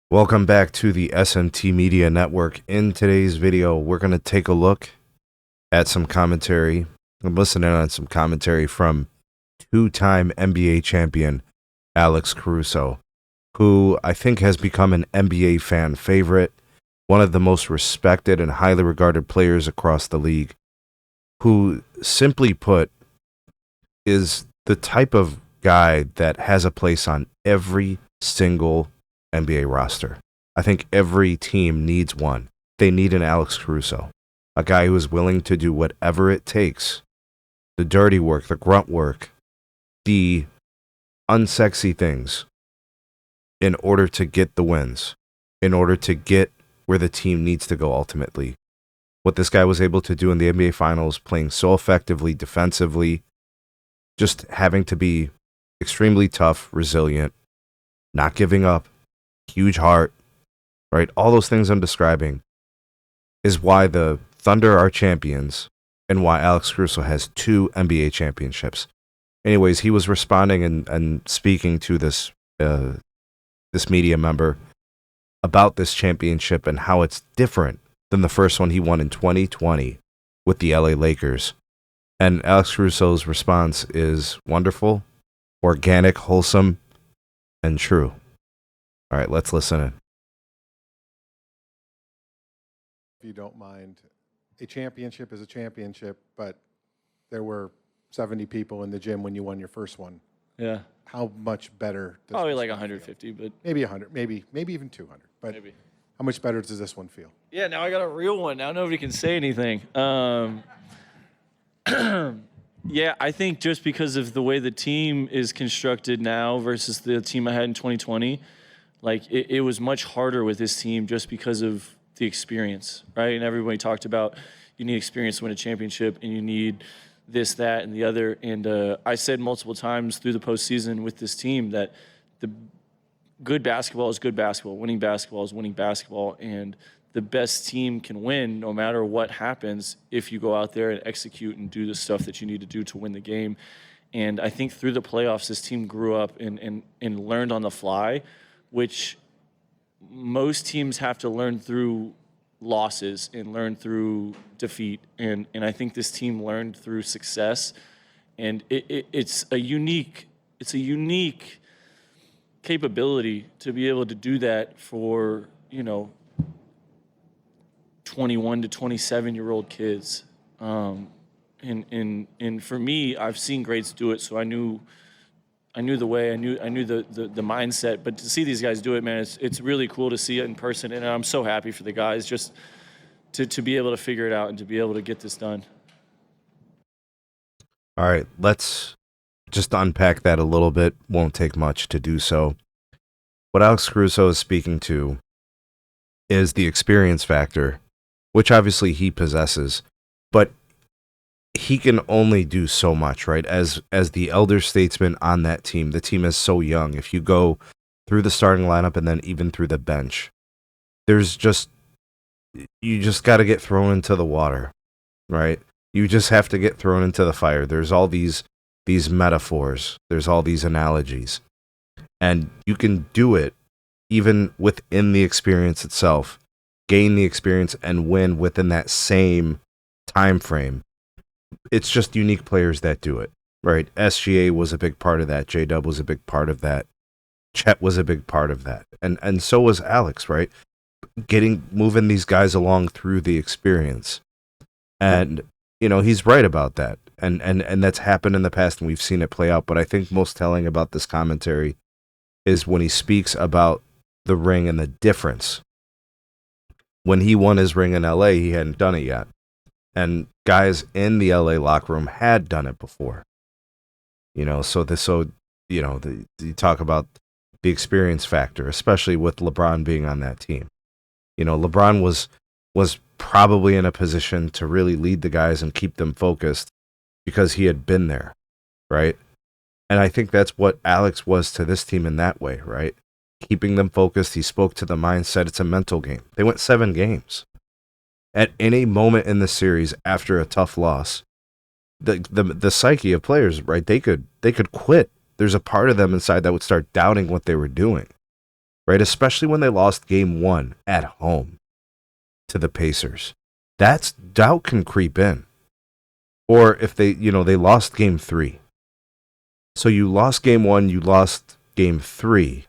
Welcome back to the SMT Media Network. In today's video, we're going to take a look at some commentary. I'm listening on some commentary from two-time NBA champion Alex Caruso, who I think has become an NBA fan favorite, one of the most respected and highly regarded players across the league, who, simply put, is the type of guy that has a place on every single NBA roster. I think every team needs one. They need an Alex Caruso, a guy who is willing to do whatever it takes, the dirty work, the grunt work, the unsexy things, in order to get the wins, in order to get where the team needs to go ultimately. What this guy was able to do in the NBA Finals, playing so effectively defensively, just having to be extremely tough, resilient, not giving up, huge heart, right? All those things I'm describing is why the Thunder are champions and why Alex Caruso has 2 NBA championships. Anyways, he was responding and speaking to this media member about this championship and how it's different than the first one he won in 2020 with the LA Lakers. And Alex Caruso's response is wonderful, organic, wholesome, and true. All right, let's listen in. If you don't mind, a championship is a championship, but there were 70 people in the gym when you won your first one. Yeah. How much better? Does Probably this like one 150, feel? but Maybe 100, maybe even 200. But maybe. how much better does this one feel? Yeah, now I got a real one. Now nobody can say anything. Yeah, I think just because of the way the team is constructed now versus the team I had in 2020, like it was much harder with this team just because of the experience, right? And everybody talked about you need experience to win a championship and you need this, that, and the other. And I said multiple times through the postseason with this team that the good basketball is good basketball. Winning basketball is winning basketball. And the best team can win no matter what happens if you go out there and execute and do the stuff that you need to do to win the game. And I think through the playoffs, this team grew up and learned on the fly, which most teams have to learn through losses and learn through defeat. And I think this team learned through success. And it's a unique capability to be able to do that for, 21 to 27-year-old kids. And for me, I've seen greats do it, so I knew the way, I knew the mindset. But to see these guys do it, man, it's really cool to see it in person, and I'm so happy for the guys just to be able to figure it out and to be able to get this done. All right, let's just unpack that a little bit. Won't take much to do so. What Alex Caruso is speaking to is the experience factor, which obviously he possesses, but he can only do so much, right? As the elder statesman on that team, the team is so young. If you go through the starting lineup and then even through the bench, you just got to get thrown into the water, right? You just have to get thrown into the fire. There's all these metaphors. There's all these analogies. And you can do it even within the experience itself, gain the experience and win within that same time frame. It's just unique players that do it, right? SGA was a big part of that. J-Dub was a big part of that. Chet was a big part of that. And so was Alex, right? Moving these guys along through the experience. And, he's right about that. And that's happened in the past and we've seen it play out. But I think most telling about this commentary is when he speaks about the ring and the difference. When he won his ring in LA, he hadn't done it yet. And guys in the LA locker room had done it before. You talk about the experience factor, especially with LeBron being on that team. LeBron was probably in a position to really lead the guys and keep them focused because he had been there, right? And I think that's what Alex was to this team in that way, right? Keeping them focused. He spoke to the mindset. It's a mental game. They went 7 games. At any moment in the series after a tough loss, the psyche of players, right? They could quit. There's a part of them inside that would start doubting what they were doing. right? Especially when they lost game 1 at home to the Pacers. That's doubt can creep in. Or if they lost game 3. So you lost game 1, you lost game 3.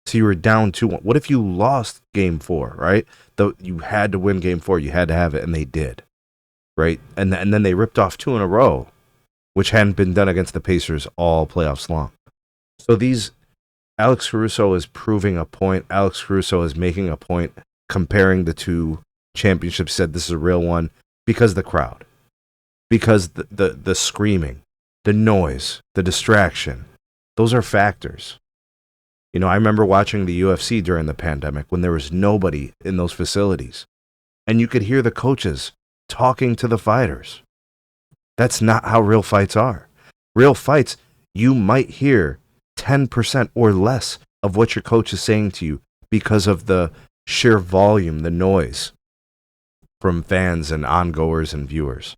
So you were down 2-1. What if you lost game 4, right? Though you had to win game 4, you had to have it, and they did, right? And then they ripped off 2 in a row, which hadn't been done against the Pacers all playoffs long. So Alex Caruso is proving a point. Alex Caruso is making a point, comparing the 2 championships, said this is a real one, because the crowd, because the screaming, the noise, the distraction, those are factors. I remember watching the UFC during the pandemic when there was nobody in those facilities, and you could hear the coaches talking to the fighters. That's not how real fights are. Real fights, you might hear 10% or less of what your coach is saying to you because of the sheer volume, the noise from fans and ongoers and viewers.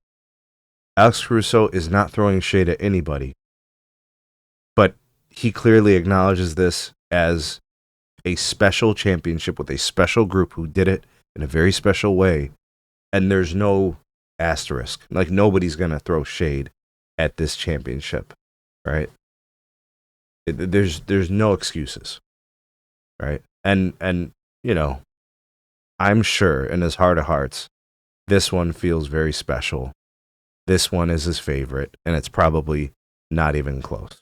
Alex Caruso is not throwing shade at anybody, but he clearly acknowledges this as a special championship with a special group who did it in a very special way, and there's no asterisk. Like, nobody's going to throw shade at this championship, right? There's no excuses, right? And I'm sure in his heart of hearts, this one feels very special. This one is his favorite, and it's probably not even close.